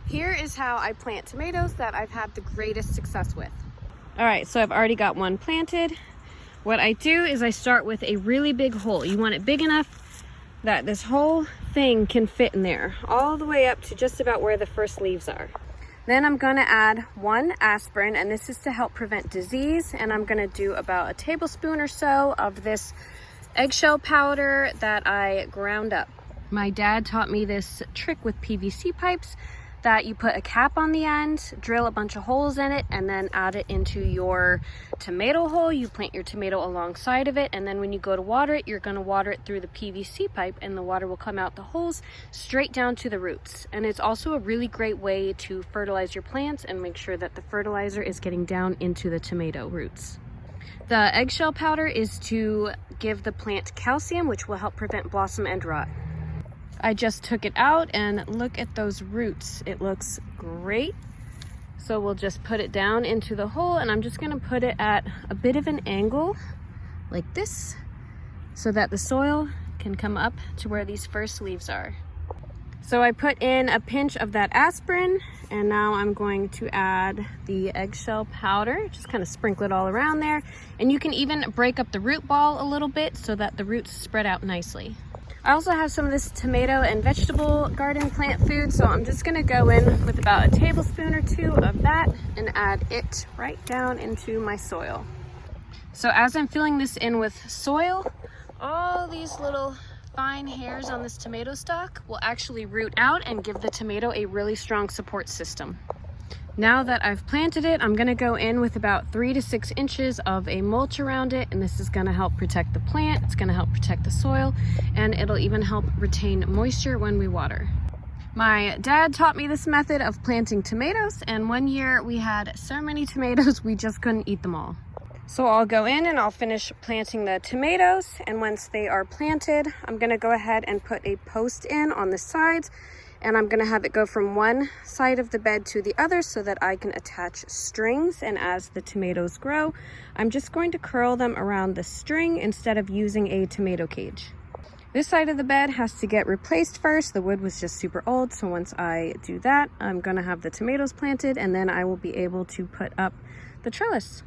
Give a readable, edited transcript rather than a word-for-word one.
Here is how I plant tomatoes that I've had the greatest success with. All right, so I've already got one planted. What I do is I start with a really big hole. You want it big enough that this whole thing can fit in there, all the way up to just about where the first leaves are. Then I'm gonna add 1 aspirin, and this is to help prevent disease, and I'm gonna do about a tablespoon or so of this eggshell powder that I ground up. My dad taught me this trick with PVC pipes, that you put a cap on the end, drill a bunch of holes in it, and then add it into your tomato hole. You plant your tomato alongside of it, and then when you go to water it, you're gonna water it through the PVC pipe, and the water will come out the holes straight down to the roots. And it's also a really great way to fertilize your plants and make sure that the fertilizer is getting down into the tomato roots. The eggshell powder is to give the plant calcium, which will help prevent blossom end rot. I just took it out and look at those roots. It looks great. So we'll just put it down into the hole, and I'm just gonna put it at a bit of an angle like this so that the soil can come up to where these first leaves are. So I put in a pinch of that aspirin, and now I'm going to add the eggshell powder, just kind of sprinkle it all around there. And you can even break up the root ball a little bit so that the roots spread out nicely. I also have some of this tomato and vegetable garden plant food, so I'm just gonna go in with about a tablespoon or 2 of that and add it right down into my soil. So as I'm filling this in with soil, all these little fine hairs on this tomato stalk will actually root out and give the tomato a really strong support system. Now that I've planted it, I'm gonna go in with about 3 to 6 inches of a mulch around it, and this is gonna help protect the plant, it's gonna help protect the soil, and it'll even help retain moisture when we water. My dad taught me this method of planting tomatoes, and one year we had so many tomatoes we just couldn't eat them all. So I'll go in and I'll finish planting the tomatoes, and once they are planted, I'm gonna go ahead and put a post in on the sides, and I'm gonna have it go from one side of the bed to the other so that I can attach strings. And as the tomatoes grow, I'm just going to curl them around the string instead of using a tomato cage. This side of the bed has to get replaced first. The wood was just super old, so once I do that, I'm gonna have the tomatoes planted, and then I will be able to put up the trellis.